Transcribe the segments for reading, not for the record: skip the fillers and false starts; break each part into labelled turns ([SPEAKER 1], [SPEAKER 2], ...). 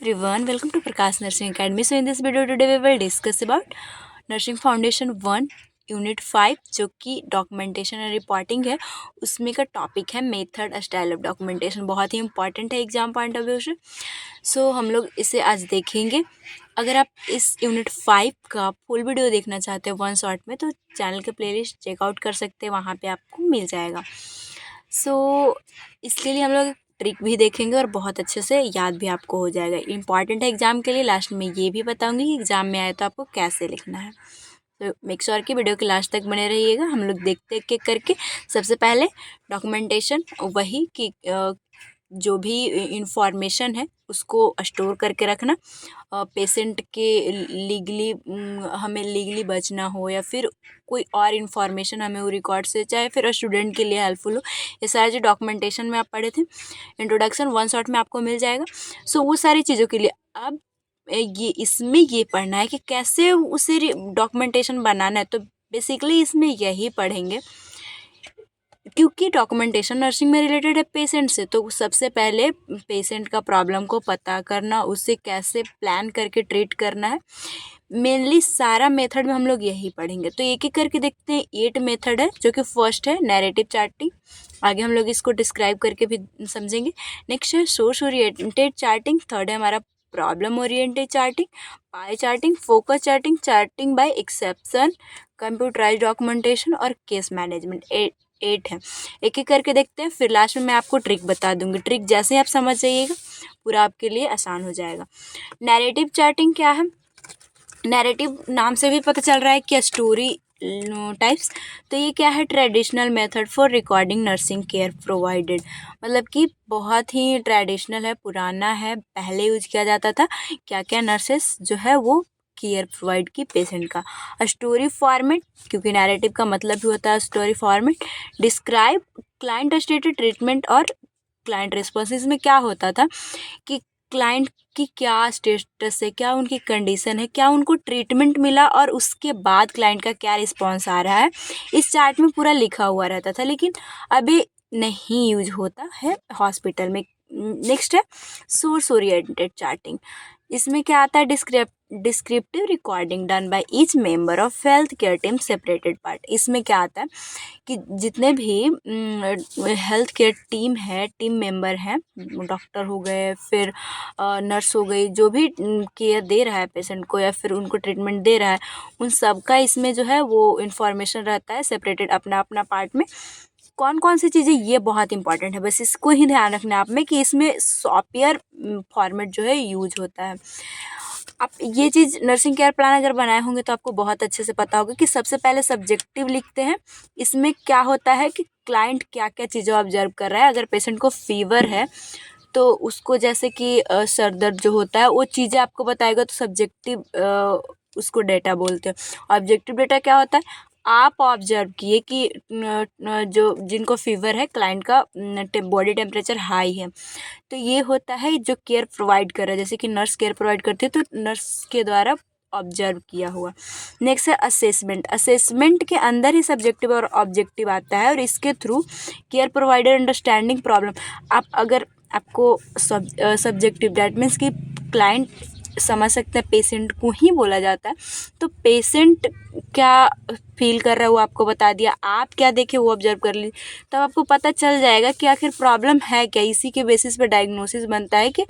[SPEAKER 1] everyone, welcome to Prakash Nursing Academy. So in this video today we will discuss about Nursing Foundation 1 unit 5 जो कि documentation and reporting है। उसमें का topic है method style of documentation. बहुत ही important है exam point of view से। सो हम लोग इसे आज देखेंगे। अगर आप इस यूनिट 5 का फुल वीडियो देखना चाहते हैं वन शॉट में तो चैनल के प्लेलिस्ट चेकआउट कर सकते हैं, वहाँ पे आपको मिल जाएगा। सो इसके लिए हम लोग ट्रिक भी देखेंगे और बहुत अच्छे से याद भी आपको हो जाएगा। इंपॉर्टेंट है एग्जाम के लिए। लास्ट में ये भी बताऊंगी कि एग्जाम में आए तो आपको कैसे लिखना है। तो मेक श्योर कि वीडियो के लास्ट तक बने रहिएगा। हम लोग देखते एक एक करके। सबसे पहले डॉक्यूमेंटेशन, वही कि जो भी इंफॉर्मेशन है उसको स्टोर करके रखना। पेशेंट के लीगली हमें लीगली बचना हो या फिर कोई और इन्फॉर्मेशन हमें वो रिकॉर्ड से, चाहे फिर स्टूडेंट के लिए हेल्पफुल हो, ये सारे जो डॉक्यूमेंटेशन में आप पढ़े थे इंट्रोडक्शन वन शॉट में आपको मिल जाएगा। सो वो सारी चीज़ों के लिए अब ये इसमें ये पढ़ना है कि कैसे उसे डॉक्यूमेंटेशन बनाना है। तो बेसिकली इसमें यही पढ़ेंगे क्योंकि डॉक्यूमेंटेशन नर्सिंग में रिलेटेड है पेशेंट से। तो सबसे पहले पेशेंट का प्रॉब्लम को पता करना, उसे कैसे प्लान करके ट्रीट करना है। मेनली सारा मेथड में हम लोग यही पढ़ेंगे। तो एक एक करके देखते हैं। 8 मेथड है जो कि फर्स्ट है नैरेटिव चार्टिंग। आगे हम लोग इसको डिस्क्राइब करके भी समझेंगे। नेक्स्ट है सोर्स ओरिएंटेड चार्टिंग। थर्ड है हमारा problem oriented charting, pie charting, focus charting, charting by exception, computerize documentation और केस मैनेजमेंट। 8 है। एक एक करके देखते हैं, फिर लास्ट में मैं आपको ट्रिक बता दूंगी। ट्रिक जैसे ही आप समझ जाइएगा पूरा आपके लिए आसान हो जाएगा। नैरेटिव चार्टिंग क्या है? नैरेटिव नाम से भी पता चल रहा है कि स्टोरी टाइप्स। तो ये क्या है? Traditional method for recording nursing care provided. मतलब कि बहुत ही ट्रेडिशनल है, पुराना है, पहले यूज किया जाता था। क्या क्या नर्सेस जो है वो केयर प्रोवाइड की पेशेंट का। स्टोरी फॉर्मेट, क्योंकि नैरेटिव का मतलब भी होता है story format. Describe client stated treatment और क्लाइंट रिस्पॉन्स। इसमें क्या होता था कि क्लाइंट की क्या स्टेटस है, क्या उनकी कंडीशन है, क्या उनको ट्रीटमेंट मिला और उसके बाद क्लाइंट का क्या रिस्पॉन्स आ रहा है, इस चार्ट में पूरा लिखा हुआ रहता था। लेकिन अभी नहीं यूज होता है हॉस्पिटल में। नेक्स्ट है सोर्स ओरिएंटेड चार्टिंग। इसमें क्या आता है? Descriptive recording done by each member of health care team separated part. इसमें क्या आता है कि जितने भी हेल्थ केयर टीम है, टीम मेंबर हैं, डॉक्टर हो गए, फिर नर्स हो गई, जो भी केयर दे रहा है पेशेंट को या फिर उनको ट्रीटमेंट दे रहा है, उन सब का इसमें जो है वो इन्फॉर्मेशन रहता है सेपरेटेड अपना अपना पार्ट में। कौन कौन सी चीज़ें, ये बहुत इंपॉर्टेंट है, बस इसको ही ध्यान रखना है आप में कि इसमें सॉफ्टवेयर फॉर्मेट जो है यूज होता है। आप ये चीज़ नर्सिंग केयर प्लान अगर बनाए होंगे तो आपको बहुत अच्छे से पता होगा कि सबसे पहले सब्जेक्टिव लिखते हैं। इसमें क्या होता है कि क्लाइंट क्या क्या चीज़ें ऑब्जर्व कर रहा है। अगर पेशेंट को फीवर है तो उसको जैसे कि सर दर्द जो होता है वो चीज़ें आपको बताएगा, तो सब्जेक्टिव उसको डेटा बोलते हैं। ऑब्जेक्टिव डेटा क्या होता है? आप ऑब्जर्व किए कि जो जिनको फीवर है, क्लाइंट का बॉडी टेम्परेचर हाई है, तो ये होता है जो केयर प्रोवाइड कर रहा है। जैसे कि नर्स केयर प्रोवाइड करती है तो नर्स के द्वारा ऑब्जर्व किया हुआ। नेक्स्ट है असेसमेंट। असेसमेंट के अंदर ही सब्जेक्टिव और ऑब्जेक्टिव आता है और इसके through care provider understanding problem. आप अगर आपको सब्जेक्टिव डैट मीन्स कि क्लाइंट समझ सकते हैं, पेशेंट को ही बोला जाता है, तो पेशेंट क्या फील कर रहा है वो आपको बता दिया, आप क्या देखे वो ऑब्जर्व कर ली, तब आपको पता चल जाएगा कि आखिर प्रॉब्लम है क्या। इसी के बेसिस पे डायग्नोसिस बनता है कि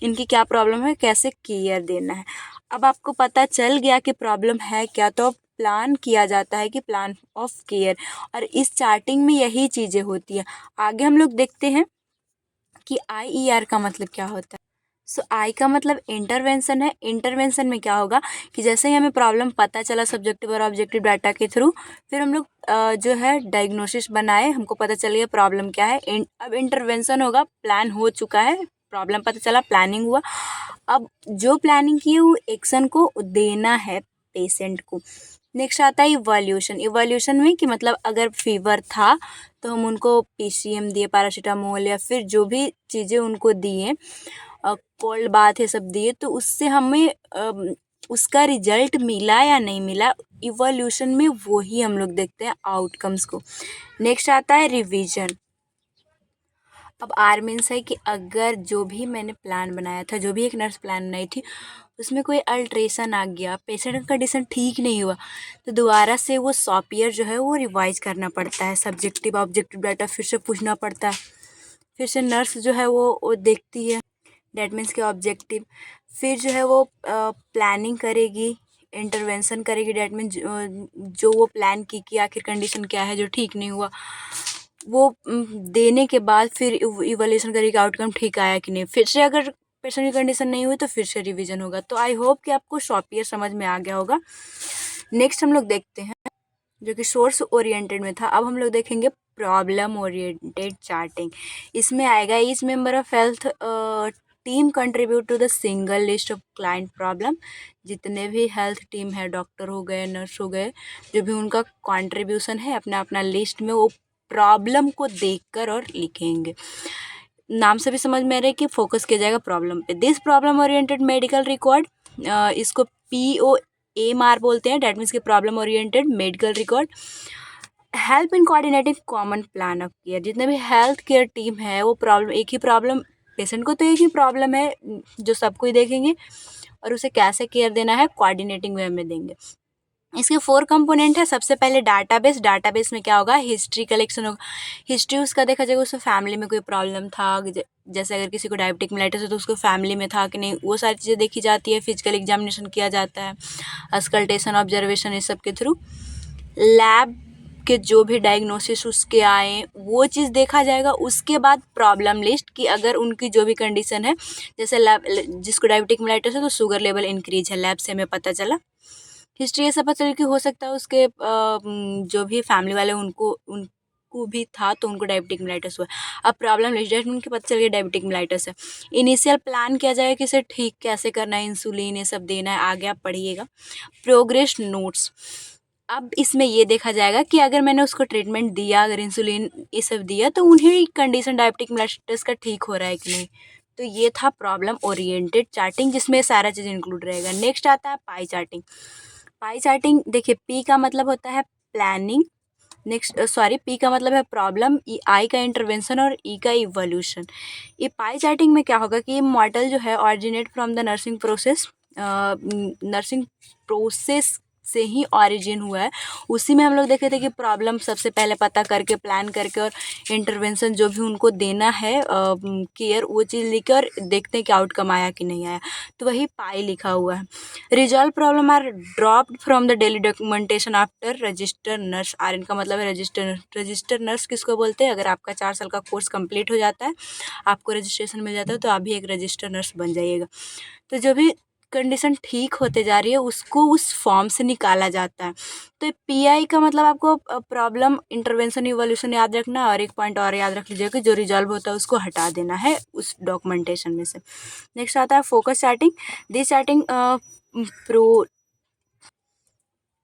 [SPEAKER 1] इनकी क्या प्रॉब्लम है, कैसे केयर देना है। अब आपको पता चल गया कि प्रॉब्लम है क्या, तो प्लान किया जाता है कि प्लान ऑफ केयर। और इस चार्टिंग में यही चीज़ें होती है। आगे हम लोग देखते हैं कि IER का मतलब क्या होता है। सो आई का मतलब इंटरवेंशन है। इंटरवेंशन में क्या होगा कि जैसे ही हमें प्रॉब्लम पता चला सब्जेक्टिव और ऑब्जेक्टिव डाटा के थ्रू, फिर हम लोग जो है डायग्नोसिस बनाए, हमको पता चल गया प्रॉब्लम क्या है। अब इंटरवेंशन होगा, प्लान हो चुका है, प्रॉब्लम पता चला, प्लानिंग हुआ। अब जो प्लानिंग की है वो एक्शन को देना है पेशेंट को। नेक्स्ट आता है इवोल्यूशन। इवोल्यूशन में कि मतलब अगर फीवर था तो हम उनको PCM दिए, पैरासीटामोल या फिर जो भी चीज़ें उनको दिए, कोल्ड बाथ ये सब दिए, तो उससे हमें उसका रिजल्ट मिला या नहीं मिला, इवोल्यूशन में वही हम लोग देखते हैं आउटकम्स को। नेक्स्ट आता है रिवीजन। अब आर मीन्स है कि अगर जो भी मैंने प्लान बनाया था, जो भी एक नर्स प्लान बनाई थी, उसमें कोई अल्ट्रेशन आ गया, पेशेंट का कंडीशन ठीक नहीं हुआ, तो दोबारा से वो सॉफ्टवेयर जो है वो रिवाइज करना पड़ता है। सब्जेक्टिव ऑब्जेक्टिव डाटा फिर से पूछना पड़ता है, फिर से नर्स जो है वो देखती है, डैट मीन्स के ऑब्जेक्टिव, फिर जो है वो प्लानिंग करेगी, इंटरवेंशन करेगी। डैट मीन्स जो वो प्लान की कि आखिर कंडीशन क्या है जो ठीक नहीं हुआ, वो देने के बाद फिर इवोल्यूशन करेगी आउटकम ठीक आया कि नहीं। फिर से अगर पेशेंट की कंडीशन नहीं हुई तो फिर से रिवीजन होगा। तो आई होप कि आपको सॉफ्टवेयर समझ में आ गया होगा। नेक्स्ट हम लोग देखते हैं जो कि सोर्स ओरिएंटेड में था। अब हम लोग देखेंगे प्रॉब्लम ओरिएंटेड चार्टिंग। इसमें आएगा each member of health team contribute to the single list of client problem. जितने भी हेल्थ टीम है, डॉक्टर हो गए, नर्स हो गए, जो भी उनका कंट्रीब्यूशन है अपना अपना लिस्ट में वो प्रॉब्लम को देखकर और लिखेंगे। नाम से भी समझ में आ रहा है कि फोकस किया जाएगा प्रॉब्लम पे। This problem oriented medical record, इसको POMR बोलते हैं, डैट मीन्स के problem oriented medical record. Help in coordinating common plan of care. जितने भी हेल्थ केयर टीम है वो प्रॉब्लम, एक ही प्रॉब्लम, पेशेंट को तो एक ही प्रॉब्लम है जो सबको ही देखेंगे, और उसे कैसे केयर देना है कोऑर्डिनेटिंग वे में देंगे। इसके 4 कंपोनेंट है। सबसे पहले डाटाबेस। डाटाबेस में क्या होगा, हिस्ट्री कलेक्शन होगा। हिस्ट्री उसका देखा जाएगा, उसको फैमिली में कोई प्रॉब्लम था, जैसे अगर किसी को डायबिटिक मेलाइटिस है तो उसको फैमिली में था कि नहीं, वो सारी चीज़ें देखी जाती है। फिजिकल एग्जामिनेशन किया जाता है, अस्कल्टेशन ऑब्जर्वेशन इस सब के थ्रू। लैब के जो भी डायग्नोसिस उसके आए वो चीज़ देखा जाएगा। उसके बाद प्रॉब्लम लिस्ट कि अगर उनकी जो भी कंडीशन है, जैसे लैब, जिसको डायबिटिक मेलाइटिस है तो शुगर लेवल इंक्रीज है, लैब से हमें पता चला। हिस्ट्री ऐसा पता चला कि हो सकता है उसके जो भी फैमिली वाले उनको भी था तो उनको डायबिटिक मेलाइटिस हुआ। अब प्रॉब्लम लिस्ट, डेट में उनके पता चल गया डायबिटिक मेलाइटिस है। इनिशियल प्लान किया जाएगा कि इसे ठीक कैसे करना है, इंसुलिन ये सब देना है, आगे आप पढ़िएगा। Progress notes. अब इसमें ये देखा जाएगा कि अगर मैंने उसको ट्रीटमेंट दिया, अगर इंसुलिन ये सब दिया, तो उन्हें कंडीशन डायबिटिक मेलाइटिस का ठीक हो रहा है कि नहीं। तो ये था प्रॉब्लम ओरिएंटेड चार्टिंग, जिसमें सारा चीज़ इंक्लूड रहेगा। नेक्स्ट आता है पाई चार्टिंग। पाई चार्टिंग देखिए, पी का मतलब होता है प्लानिंग, नेक्स्ट पी का मतलब है प्रॉब्लम, आई का इंटरवेंशन और ई का इवोल्यूशन। ये पाई चार्टिंग में क्या होगा कि ये मॉडल जो है originate from the nursing process, nursing process से ही ऑरिजिन हुआ है। उसी में हम लोग देखे थे कि प्रॉब्लम सबसे पहले पता करके, प्लान करके, और इंटरवेंशन जो भी उनको देना है केयर, वो चीज़ लिख कर देखते हैं कि आउटकम आया कि नहीं आया। तो वही पाई लिखा हुआ है। Resolve problem are dropped from the daily documentation after register nurse. R इनका मतलब है रजिस्टर। रजिस्टर नर्स किसको बोलते हैं, अगर आपका 4 साल का कोर्स कंप्लीट हो जाता है, आपको रजिस्ट्रेशन मिल जाता है, तो आप भी एक रजिस्टर नर्स बन जाइएगा। तो जो भी कंडीशन ठीक होते जा रही है उसको उस फॉर्म से निकाला जाता है। तो PI का मतलब आपको प्रॉब्लम इंटरवेंशन इवोल्यूशन याद रखना, और एक पॉइंट और याद रख लीजिएगा कि जो रिजॉल्व होता है उसको हटा देना है उस डॉक्यूमेंटेशन में से। नेक्स्ट आता है focus charting. This charting pro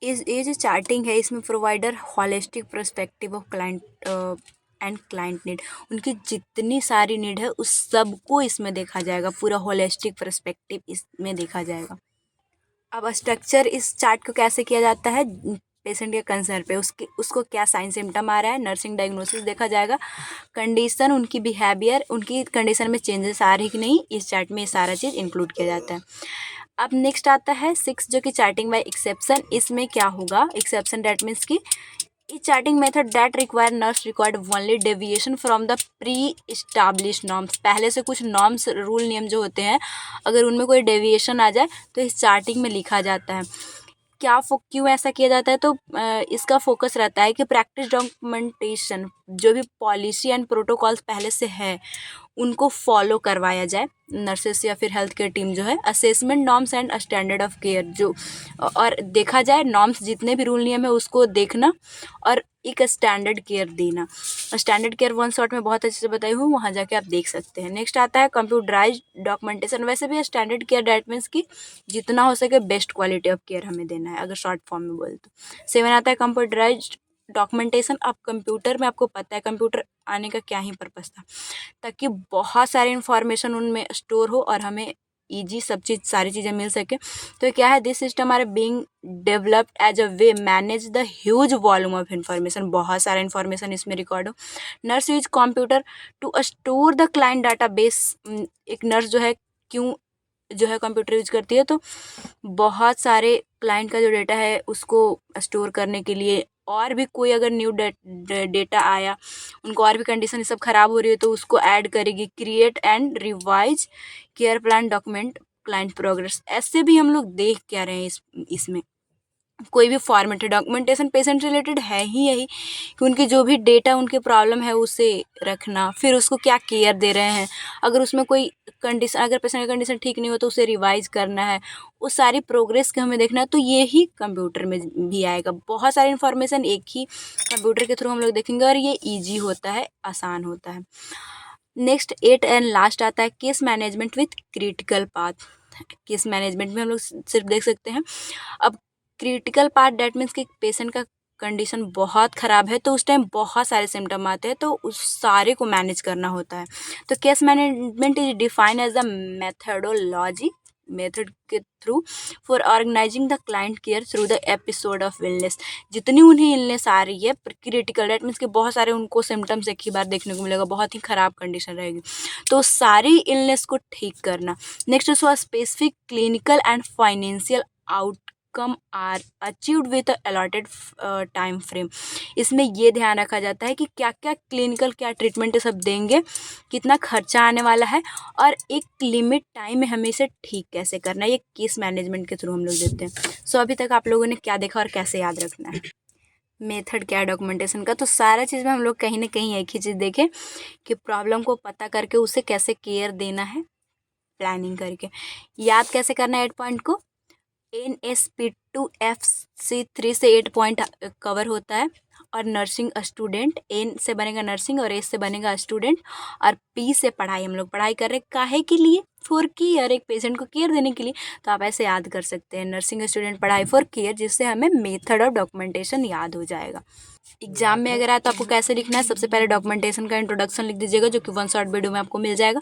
[SPEAKER 1] ये जो चार्टिंग है इसमें provider holistic perspective of client and client need. उनकी जितनी सारी नीड है उस सब को इसमें देखा जाएगा, पूरा होलिस्टिक पर्सपेक्टिव इसमें देखा जाएगा। अब स्ट्रक्चर इस चार्ट को कैसे किया जाता है, पेशेंट के कंसर्न पे उसको क्या साइन सिम्टम आ रहा है, नर्सिंग डायग्नोसिस देखा जाएगा, कंडीशन, उनकी बिहेवियर, उनकी कंडीशन में चेंजेस आ रही कि नहीं, इस चार्ट में ये सारा चीज़ इंक्लूड किया जाता है। अब नेक्स्ट आता है 6 जो कि चार्टिंग बाय एक्सेप्शन। इसमें क्या होगा, एक्सेप्शन डेट मीन्स की charting method that require nurse required only deviation from the pre establish norms. पहले से कुछ नॉर्म्स, रूल, नियम जो होते हैं, अगर उनमें कोई डेविएशन आ जाए तो इस चार्टिंग में लिखा जाता है। क्यों ऐसा किया जाता है, तो इसका फोकस रहता है कि प्रैक्टिस डॉक्यूमेंटेशन, जो भी पॉलिसी एंड प्रोटोकॉल्स पहले से है उनको फॉलो करवाया जाए नर्सेस या फिर हेल्थ केयर टीम जो है। Assessment norms and standard of care, जो और देखा जाए नॉर्म्स, जितने भी रूल नियम है उसको देखना और एक स्टैंडर्ड केयर देना। स्टैंडर्ड केयर वन शॉट में बहुत अच्छे से बताई हूँ, वहाँ जाके आप देख सकते हैं। नेक्स्ट आता है कंप्यूटराइज डॉक्यूमेंटेशन। वैसे भी स्टैंडर्ड केयर डेट मीन्स की जितना हो सके बेस्ट क्वालिटी ऑफ केयर हमें देना है, अगर शॉर्ट फॉर्म में बोले तो। 7 आता है कंप्यूटराइज डॉक्यूमेंटेशन। अब कंप्यूटर में आपको पता है कंप्यूटर आने का क्या ही पर्पस था, ताकि बहुत सारी इन्फॉर्मेशन उनमें स्टोर हो और हमें ईजी सब चीज़ सारी चीज़ें मिल सके। तो क्या है, this system are being developed as a way manage the huge volume of information, बहुत सारा इन्फॉर्मेशन इसमें रिकॉर्ड हो। Nurse use computer to store the client data base. एक नर्स जो है क्यों जो है कंप्यूटर यूज करती है, तो बहुत सारे क्लाइंट का जो डेटा है उसको स्टोर करने के लिए, और भी कोई अगर न्यू डेटा आया, उनको और भी कंडीशन सब ख़राब हो रही है तो उसको ऐड करेगी। Create and revise care plan document client progress. ऐसे भी हम लोग देख क्या रहे हैं इसमें कोई भी फॉर्मेट है, डॉक्यूमेंटेशन पेशेंट रिलेटेड है ही यही कि उनके जो भी डेटा उनके प्रॉब्लम है उसे रखना, फिर उसको क्या केयर दे रहे हैं, अगर उसमें कोई कंडीशन, अगर पेशेंट की कंडीशन ठीक नहीं हो तो उसे रिवाइज करना है, वो सारी प्रोग्रेस के हमें देखना है। तो ये ही कंप्यूटर में भी आएगा। बहुत सारी इन्फॉर्मेशन एक ही कंप्यूटर के थ्रू हम लोग देखेंगे और ये ईजी होता है, आसान होता है। नेक्स्ट 8 एंड लास्ट आता है case management with critical path. Case management में हम लोग सिर्फ देख सकते हैं, अब क्रिटिकल पार्ट डैट मीन्स कि पेशेंट का कंडीशन बहुत ख़राब है तो उस टाइम बहुत सारे सिम्टम आते हैं, तो उस सारे को मैनेज करना होता है। तो case management is define as the methodology method के through for organizing the client care through the episode of illness. जितनी उन्हें इलनेस आ रही है क्रिटिकल, डैट मीन्स कि बहुत सारे उनको सिम्टम्स एक ही बार देखने को मिलेगा, बहुत ही ख़राब कंडीशन रहेगी, तो सारी इलनेस को ठीक करना। नेक्स्ट उसको specific clinical and financial outcome are achieved with allotted time frame. इसमें ये ध्यान रखा जाता है कि क्या क्या क्लिनिकल क्या ट्रीटमेंट सब देंगे, कितना खर्चा आने वाला है, और एक लिमिट टाइम में हमें इसे ठीक कैसे करना है, ये केस मैनेजमेंट के थ्रू हम लोग देते हैं। सो अभी तक आप लोगों ने क्या देखा और कैसे याद रखना है। मेथड क्या है डॉक्यूमेंटेशन का, तो सारा चीज़ में हम लोग कहीं ना कहीं एक ही चीज़ देखें कि प्रॉब्लम को पता करके उसे कैसे केयर देना है, प्लानिंग करके। याद कैसे करना है 8 पॉइंट को, NSP2FC3 से 8 पॉइंट कवर होता है। और नर्सिंग स्टूडेंट, एन से बनेगा नर्सिंग और एस से बनेगा स्टूडेंट, और पी से पढ़ाई। हम लोग पढ़ाई कर रहे काहे के लिए, फॉर केयर, एक पेशेंट को केयर देने के लिए। तो आप ऐसे याद कर सकते हैं, नर्सिंग स्टूडेंट पढ़ाई फॉर केयर, जिससे हमें मेथड ऑफ डॉक्यूमेंटेशन याद हो जाएगा। एग्जाम में अगर आए तो आपको कैसे लिखना है, सबसे पहले डॉक्यूमेंटेशन का इंट्रोडक्शन लिख दीजिएगा, जो कि 1 शॉर्ट वीडियो में आपको मिल जाएगा।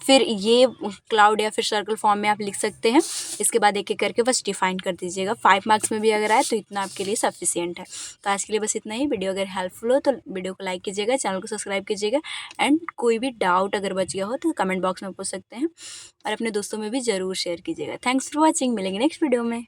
[SPEAKER 1] फिर ये क्लाउड या फिर सर्कल फॉर्म में आप लिख सकते हैं। इसके बाद एक एक करके बस डिफाइन कर दीजिएगा। 5 मार्क्स में भी अगर आए तो इतना आपके लिए सफिशियंट है। तो आज के लिए बस इतना ही। वीडियो अगर हेल्पफुल हो तो वीडियो को लाइक कीजिएगा, चैनल को सब्सक्राइब कीजिएगा, एंड कोई भी डाउट अगर बच गया हो तो कमेंट बॉक्स में पूछ सकते हैं, और अपने दोस्तों में भी ज़रूर शेयर कीजिएगा। थैंक्स फॉर वॉचिंग, मिलेंगे नेक्स्ट वीडियो में।